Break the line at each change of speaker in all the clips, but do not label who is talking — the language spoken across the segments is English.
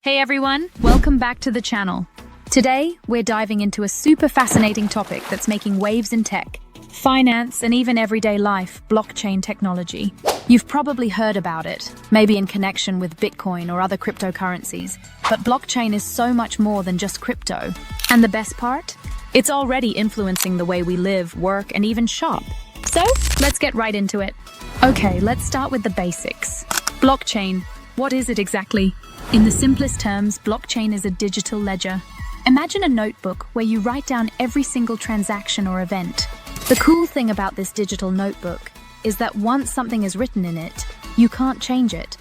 Hey everyone, welcome back to the channel. Today, we're diving into a super fascinating topic that's making waves in tech, finance, and even everyday life, blockchain technology. You've probably heard about it, maybe in connection with Bitcoin or other cryptocurrencies, but blockchain is so much more than just crypto. And the best part? It's already influencing the way we live, work, and even shop. So, let's get right into it. Okay, let's start with the basics. Blockchain, what is it exactly? In the simplest terms, blockchain is a digital ledger. Imagine a notebook where you write down every single transaction or event. The cool thing about this digital notebook is that once something is written in it, you can't change it.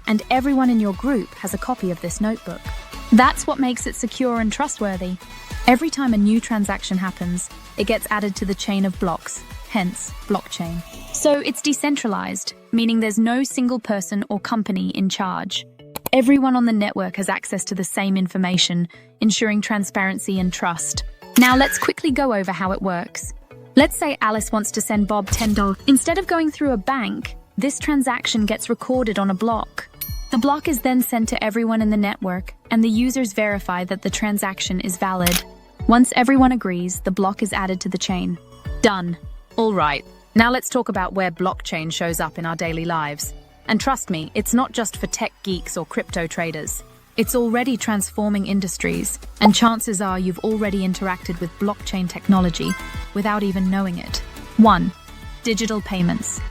And everyone in your group has a copy of this notebook. That's what makes it secure and trustworthy. Every time a new transaction happens, it gets added to the chain of blocks, hence blockchain. So it's decentralized, meaning there's no single person or company in charge. Everyone on the network has access to the same information, ensuring transparency and trust. Now let's quickly go over how it works. Let's say Alice wants to send Bob $10. Instead of going through a bank, this transaction gets recorded on a block. The block is then sent to everyone in the network, and the users verify that the transaction is valid. Once everyone agrees, the block is added to the chain. Done. All right, now let's talk about where blockchain shows up in our daily lives. And trust me, it's not just for tech geeks or crypto traders. It's already transforming industries, and chances are you've already interacted with blockchain technology without even knowing it. 1. Digital payments.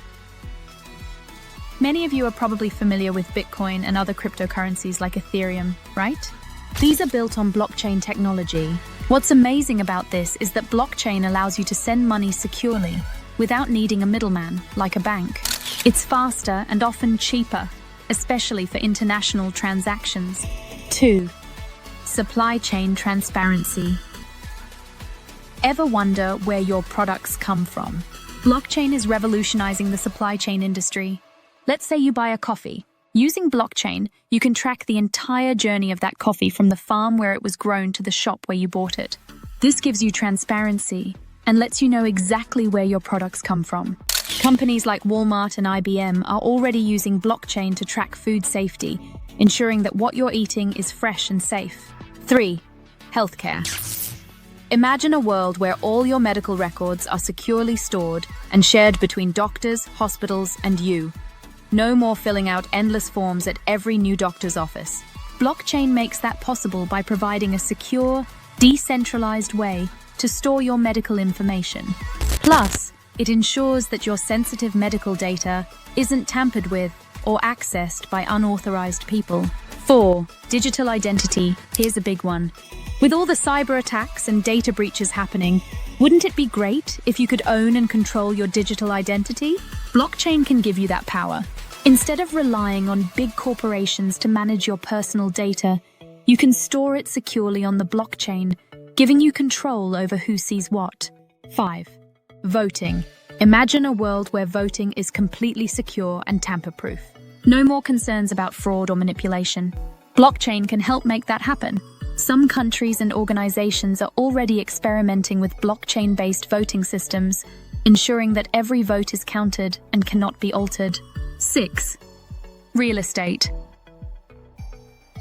Many of you are probably familiar with Bitcoin and other cryptocurrencies like Ethereum, right? These are built on blockchain technology. What's amazing about this is that blockchain allows you to send money securely without needing a middleman, like a bank. It's faster and often cheaper, especially for international transactions. 2. Supply chain transparency. Ever wonder where your products come from? Blockchain is revolutionizing the supply chain industry. Let's say you buy a coffee. Using blockchain, you can track the entire journey of that coffee from the farm where it was grown to the shop where you bought it. This gives you transparency and lets you know exactly where your products come from. Companies like Walmart and IBM are already using blockchain to track food safety, ensuring that what you're eating is fresh and safe. 3. Healthcare. Imagine a world where all your medical records are securely stored and shared between doctors, hospitals, and you. No more filling out endless forms at every new doctor's office. Blockchain makes that possible by providing a secure, decentralized way to store your medical information. Plus, it ensures that your sensitive medical data isn't tampered with or accessed by unauthorized people. 4. Digital identity. Here's a big one. With all the cyber attacks and data breaches happening, wouldn't it be great if you could own and control your digital identity? Blockchain can give you that power. Instead of relying on big corporations to manage your personal data, you can store it securely on the blockchain, giving you control over who sees what. 5. Voting. Imagine a world where voting is completely secure and tamper-proof. No more concerns about fraud or manipulation. Blockchain can help make that happen. Some countries and organizations are already experimenting with blockchain-based voting systems, ensuring that every vote is counted and cannot be altered. 6. Real estate.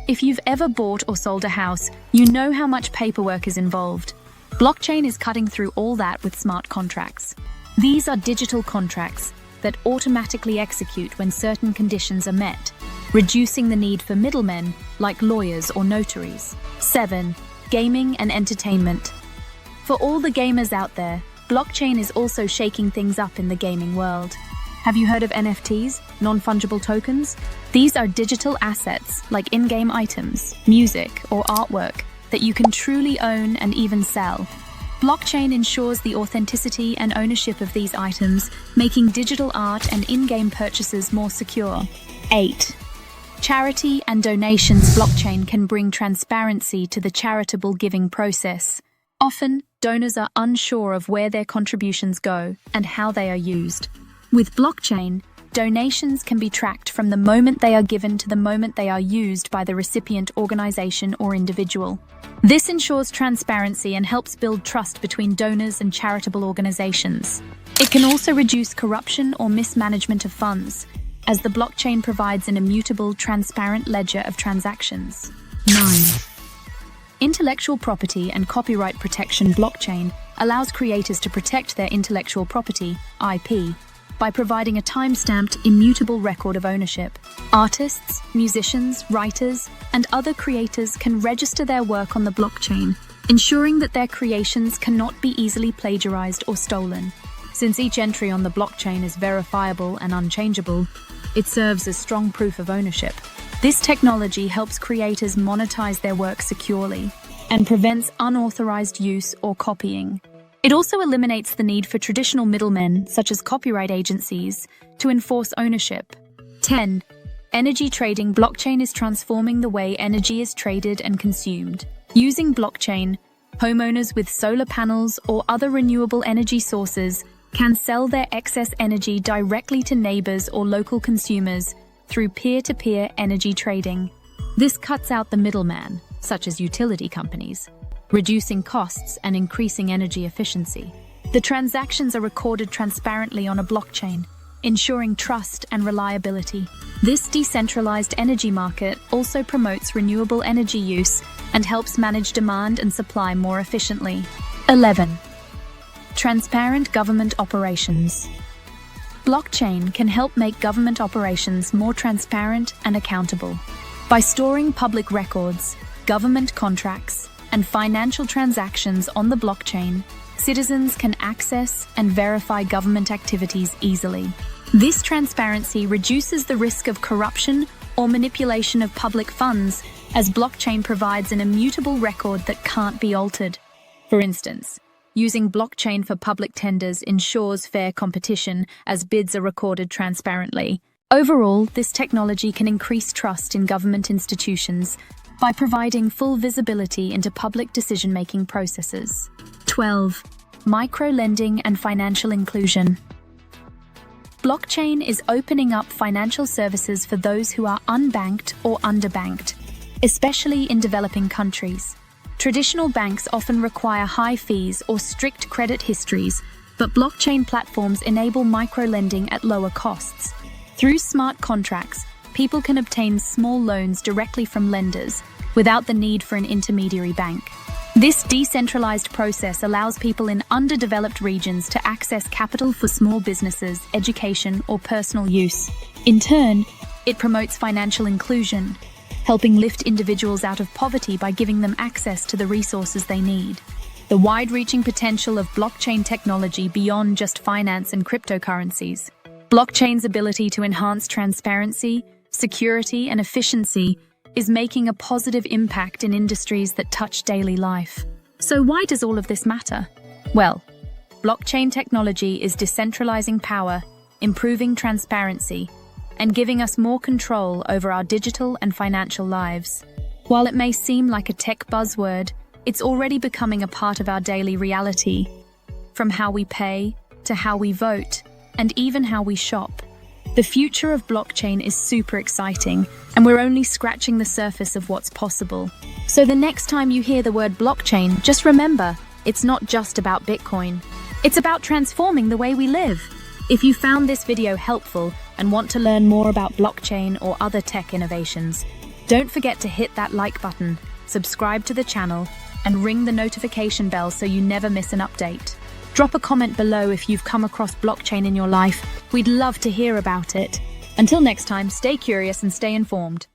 If you've ever bought or sold a house, you know how much paperwork is involved. Blockchain is cutting through all that with smart contracts. These are digital contracts that automatically execute when certain conditions are met, reducing the need for middlemen like lawyers or notaries. 7. Gaming and entertainment. For all the gamers out there, blockchain is also shaking things up in the gaming world. Have you heard of NFTs, non-fungible tokens? These are digital assets like in-game items, music, or artwork that you can truly own and even sell. Blockchain ensures the authenticity and ownership of these items, making digital art and in-game purchases more secure. 8. Charity and donations. Blockchain can bring transparency to the charitable giving process. Often, donors are unsure of where their contributions go and how they are used. With blockchain, donations can be tracked from the moment they are given to the moment they are used by the recipient organization or individual. This ensures transparency and helps build trust between donors and charitable organizations. It can also reduce corruption or mismanagement of funds, as the blockchain provides an immutable, transparent ledger of transactions. 9. Intellectual property and copyright protection. Blockchain allows creators to protect their intellectual property, IP, by providing a time-stamped, immutable record of ownership. Artists, musicians, writers, and other creators can register their work on the blockchain, ensuring that their creations cannot be easily plagiarized or stolen. Since each entry on the blockchain is verifiable and unchangeable, it serves as strong proof of ownership. This technology helps creators monetize their work securely and prevents unauthorized use or copying. It also eliminates the need for traditional middlemen, such as copyright agencies, to enforce ownership. 10. Energy trading. Blockchain is transforming the way energy is traded and consumed. Using blockchain, homeowners with solar panels or other renewable energy sources can sell their excess energy directly to neighbors or local consumers through peer-to-peer energy trading. This cuts out the middleman, such as utility companies, reducing costs and increasing energy efficiency. The transactions are recorded transparently on a blockchain, ensuring trust and reliability. This decentralized energy market also promotes renewable energy use and helps manage demand and supply more efficiently. 11. Transparent government operations. Blockchain can help make government operations more transparent and accountable. By storing public records, government contracts, and financial transactions on the blockchain, citizens can access and verify government activities easily. This transparency reduces the risk of corruption or manipulation of public funds, as blockchain provides an immutable record that can't be altered. For instance, using blockchain for public tenders ensures fair competition as bids are recorded transparently. Overall, this technology can increase trust in government institutions by providing full visibility into public decision-making processes. 12. Micro-lending and financial inclusion. Blockchain is opening up financial services for those who are unbanked or underbanked, especially in developing countries. Traditional banks often require high fees or strict credit histories, but blockchain platforms enable microlending at lower costs. Through smart contracts, people can obtain small loans directly from lenders without the need for an intermediary bank. This decentralized process allows people in underdeveloped regions to access capital for small businesses, education, or personal use. In turn, it promotes financial inclusion, helping lift individuals out of poverty by giving them access to the resources they need. The wide-reaching potential of blockchain technology beyond just finance and cryptocurrencies. Blockchain's ability to enhance transparency, security, and efficiency is making a positive impact in industries that touch daily life. So why does all of this matter? Well, blockchain technology is decentralizing power, improving transparency, and giving us more control over our digital and financial lives. While it may seem like a tech buzzword, it's already becoming a part of our daily reality. From how we pay, to how we vote, and even how we shop. The future of blockchain is super exciting, and we're only scratching the surface of what's possible. So the next time you hear the word blockchain, just remember, it's not just about Bitcoin. It's about transforming the way we live. If you found this video helpful and want to learn more about blockchain or other tech innovations, don't forget to hit that like button, subscribe to the channel, and ring the notification bell so you never miss an update. Drop a comment below if you've come across blockchain in your life. We'd love to hear about it. Until next time, stay curious and stay informed.